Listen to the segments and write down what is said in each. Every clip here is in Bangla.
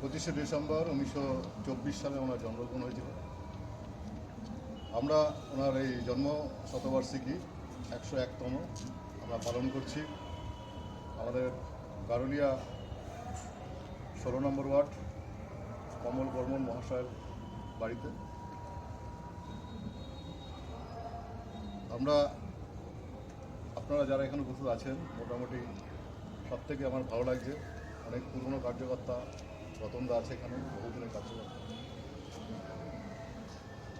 25শে ডিসেম্বর 1924 সালে ওনার জন্মগ্রহণ হয়েছিল। আমরা ওনার এই জন্ম শতবার্ষিকী 101তম আমরা পালন করছি আমাদের গারুলিয়া 16 নম্বর ওয়ার্ড কমল বর্মন মহাশয়ের বাড়িতে। আমরা আপনারা যারা এখানে উপস্থিত আছেন মোটামুটি সব থেকে আমার ভালো লাগছে, অনেক পুরনো কার্যকর্তা রতনদা আছে এখানে, বহুদিনের কার্যকর্তা।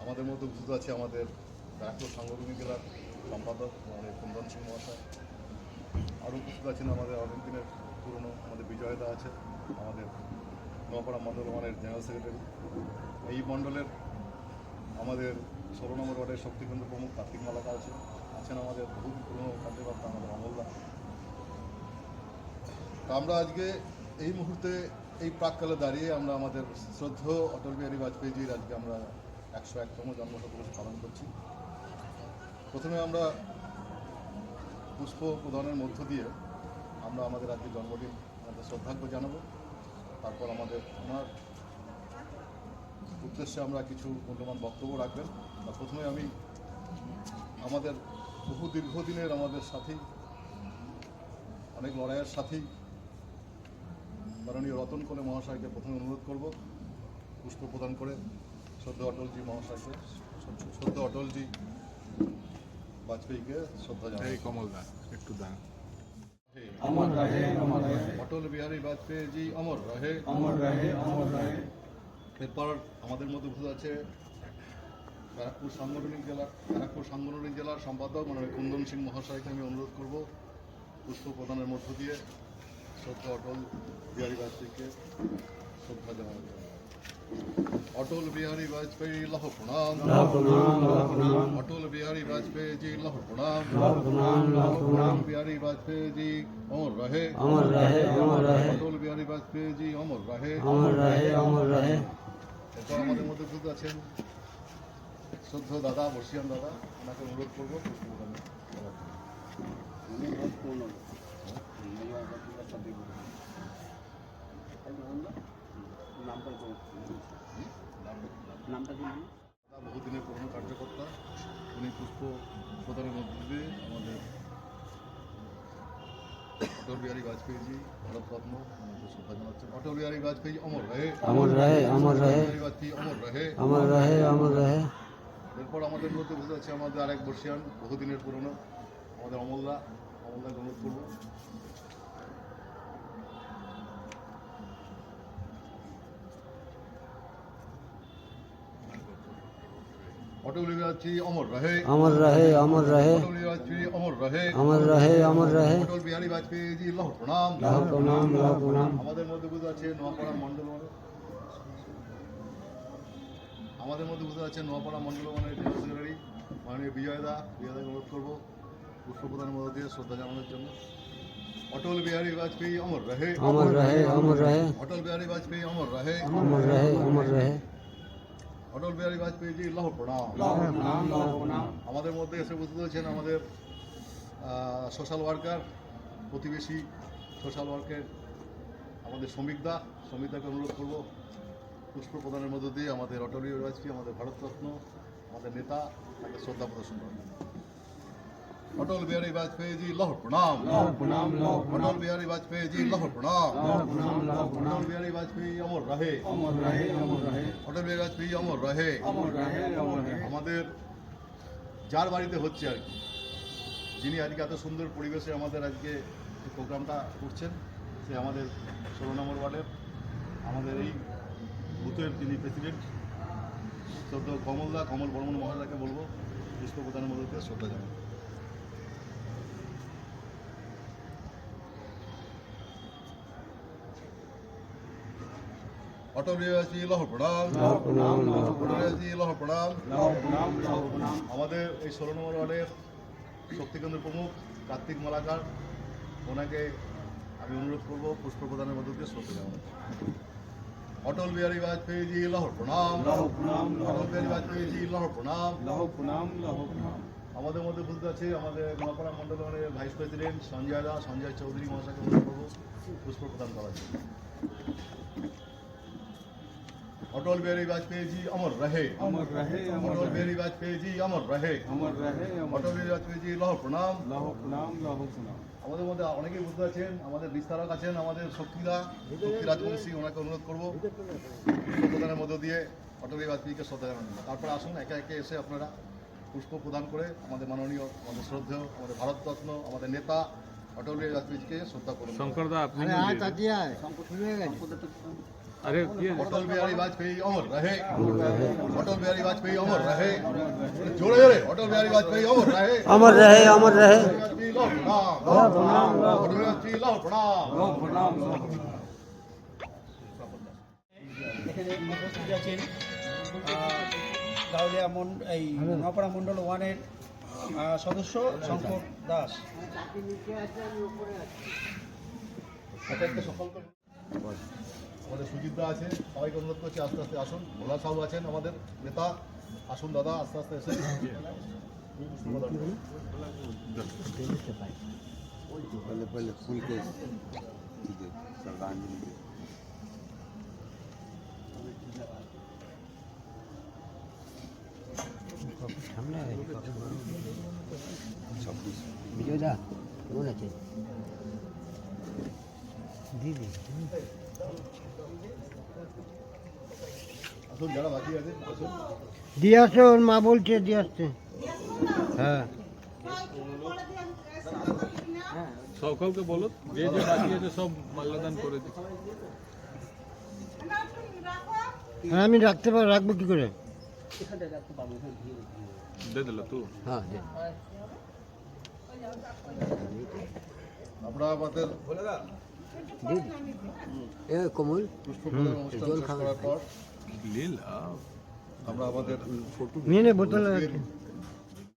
আমাদের মধ্যে উপস্থিত আছে আমাদের ব্যারাকপুর সাংগঠনিক জেলার সম্পাদক আমাদের কুন্দন সিং মহাশয়। আরও উপস্থিত আছেন আমাদের অনেক দিনের পুরনো আমাদের বিজয়দা আছে, আমাদের নোয়াপাড়া মণ্ডল ওয়ানের জেনারেল সেক্রেটারি। এই মণ্ডলের আমাদের 16 নম্বর ওয়ার্ডের শক্তিকেন্দ্র প্রমুখ কার্তিক মালাকা আছেন আমাদের বহু পুরনো কার্যকর্তা আমাদের অমলদা। তা আমরা আজকে এই মুহূর্তে এই প্রাককালে দাঁড়িয়ে আমরা আমাদের শ্রদ্ধেয় অটল বিহারী বাজপেয়ীজির আজকে আমরা 101তম জন্মশতবর্ষ পালন করছি। প্রথমে আমরা পুষ্প প্রদানের মধ্য দিয়ে আমরা আমাদের আজকে জন্মদিন আমাদের শ্রদ্ধার্ঘ্য জানাবো। তারপর আমাদের ওনার উদ্দেশ্যে আমরা কিছু মূল্যবান বক্তব্য রাখবেন। আর প্রথমে আমি আমাদের বহু দীর্ঘদিনের আমাদের সাথী, অনেক লড়াইয়ের সাথী মাননীয় রতন কোলে মহাশয়কে প্রথমে অনুরোধ করব পুষ্প প্রদান করে শ্রদ্ধেয় অটলজি মহাশয়কে, শ্রদ্ধেয় অটলজি বাজপেয়ীকে শ্রদ্ধা জানাই। কমল দা একটু দান। अमर रहे अमर रहे অটল বিহারী বাজপেয়ী জি অমর রহে अमर रहे अमर रहे। এরপর আমাদের মধ্যে উপস্থিত আছে ব্যারাকপুর সাংগঠনিক জেলার সম্পাদক মাননীয় কুন্দন সিং মহাশয়কে আমি অনুরোধ করব পুষ্প প্রদানের মধ্য দিয়ে শ্রদ্ধা অটল বিহারী বাজপেয়ীকে শ্রদ্ধা জানানো। অটল বিহারী বাজপেয়ী লহ প্রণাম, অটল বিহারী বাজপেয়ী জি লহ প্রণাম, অটল বিহারী বাজপেয়ী জি অমর রহে अमर रहे अमर रहे অটল বিহারী বাজপেয়ী জি অমর রহে। अमर रहे अमर रहे। এরপর আমাদের মধ্যে উপস্থিত আছেন শ্রদ্ধ দাদা বর্ষিয়ান দাদা, ওনাকে অনুরোধ করবো পুষ্প প্রদান করার জন্য। বহুদিনের পুরনো কার্যকর্তা, উনি পুষ্প প্রদানের মধ্য দিয়ে আমাদের অটল বিহারী বাজপেয়ীজি ভারতরত্ন ওনাকে শ্রদ্ধা জানাচ্ছেন। অটল বিহারী বাজপেয়ী অমর রহে अमर रहे अमर रहे বিহারী বাজপেয়ী অমর রহে। अमर रहे अमर रहे। এরপর আমাদের মধ্যে বুঝতে আছে আমাদের আরেক বর্ষিয়ান বহুদিনের পুরনো আমাদের অমলদাকে অনুরোধ করবো অটল বিহারী অমর রহে अमर रहे अमर रहे অটল বিহারী অমর রহে अमर रहे अमर रहे। অটল বিহারী বাজপেয়ী জি লহ প্রণাম। लह प्रणाम लह प्रणाम। আমাদের মধ্যে বুঝতে আছে নোয়াপাড়া মণ্ডল ওয়ানের জেনারেল সেক্রেটারি মাননীয় বিজয়দাকে অনুরোধ করবো পুষ্প প্রদানের মধ্য দিয়ে শ্রদ্ধা জানানোর জন্য। অটল বিহারী বাজপেয়ী অমর রহে अमर रहे अमर रहे অটল বিহারী বাজপেয়ী অমর রহে अमर रहे अमर रहे। অটল বিহারী বাজপেয়ী জি লহ প্রণাম। আমাদের মধ্যে এসে উপস্থিত হয়েছেন আমাদের সোশ্যাল ওয়ার্কার, প্রতিবেশী সোশ্যাল ওয়ার্কের আমাদের শ্রমিকদাকে অনুরোধ করব পুষ্প প্রদানের মধ্য দিয়ে আমাদের অটল বিহারী বাজপেয়ী আমাদের ভারতরত্ন আমাদের নেতা তাকে শ্রদ্ধা প্রদর্শন করেন। অটল বিহারী বাজপেয়ী জি লহ প্রণাম। অটল বিহারী বাজপেয়ী জি লহ প্রণাম। অটল বিহারী বাজপেয়ী অমর রহে अमर रहे अमर रहे অটল বিহারী বাজপেয়ী অমর রহে। अमर रहे अमर रहे। আমাদের যার বাড়িতে হচ্ছে আর কি, যিনি আজকে এত সুন্দর পরিবেশে আমাদের আজকে এই প্রোগ্রামটা করছেন, সে আমাদের 16 নম্বর ওয়ার্ডের আমাদের এই বুথের যিনি প্রেসিডেন্ট শ্রদ্ধেয় কমল বর্মন মহাশয়কে বলবো পুষ্প প্রদানের মধ্যে দিয়ে শ্রদ্ধা জানাবো। অটল বিহারী লহ প্রণাম, অটল বিহারী লহ প্রণাম। আমাদের এই 16 নম্বর ওয়ার্ডের শক্তিকেন্দ্র প্রমুখ কার্তিক মালাকার, ওনাকে আমি অনুরোধ করবো পুষ্প প্রদানের মধ্য দিয়ে শ্রদ্ধা জানাবো। অটল বিহারী বাজপেয়ী জি লহ প্রণাম, অটল বিহারী বাজপেয়ী জি লহ প্রণাম। আমাদের মধ্যে বুঝতে আছে আমাদের নোয়াপাড়া মণ্ডলের ভাইস প্রেসিডেন্ট সঞ্জয় চৌধুরী মহাশয়কে অনুরোধ করবো পুষ্প পুষ্প প্রদান করার জন্য। अटल बिहारी वाजपेयी जी अमर रहे, अमर रहे, अमर अटल रहे, बिहारी वाजपेयी जी अमर रहे, अमर रहे, अमर अटल बिहारी वाजपेयी जी लाहो प्रणाम। लाहो प्रणाम, लाहो प्रणाम। আমাদের মধ্যে অনেকেই বুঝতে আছেন, আমাদের বিস্তারক আছেন, আমাদের শক্তি রাজবংশী, ওনাকে অনুরোধ করবো পুষ্প প্রদানের মধ্য দিয়ে অটল বিহারী বাজপেয়ীকে শ্রদ্ধা জানানো। তারপরে আসুন একে একে এসে আপনারা পুষ্প প্রদান করে আমাদের মাননীয়, আমাদের শ্রদ্ধেয়, আমাদের ভারতরত্ন, আমাদের নেতা অটল বিহারী বাজপেয়ীকে শ্রদ্ধা করুন। শঙ্করদা আপনি अरे ये अटल बिहारी वाजपेयी अमर रहे, अटल बिहारी वाजपेयी अमर रहे, जोड़े जोड़े अटल बिहारी वाजपेयी अमर रहे, अमर रहे, अमर रहे। वाजपेयी लाहो प्रणाम, अटल बिहारी वाजपेयी लाहो प्रणाम। लाहो प्रणाम, लाहो এখানে উপস্থিত আছেন গাউলিয়া এই নপাড়া মণ্ডল 1-এর সদস্য শঙ্কর দাস। একে একে সকলকে আমাদের সুজিতদা আছে, সবাইকে অনুরোধ করছি আস্তে আস্তে আসুন। ভোলা সাহু আছেন আমাদের নেতা, আসুন দাদা আস্তে আস্তে এসে पहले पहले फूल के श्रद्धांजलि दे। বিজয়দা কেমন আছে দিদি? আসুন, যারা বাকি আছেন আসুন। দিয়ে আসছে, ওর মা বলছে দিয়ে আসছে। হ্যাঁ সকলকে বলো, যে যে বাকি আছে সব মাল্যদান করে দিচ্ছি। হ্যাঁ আমি রাখবো কি করে? দে দিল তুই। হ্যাঁ আমরা আমাদের দিদি এ কমল পুষ্প প্রদান অনুষ্ঠান শেষ করার পর লীলা আমরা আমাদের নিয়ে নে বোতল আজকের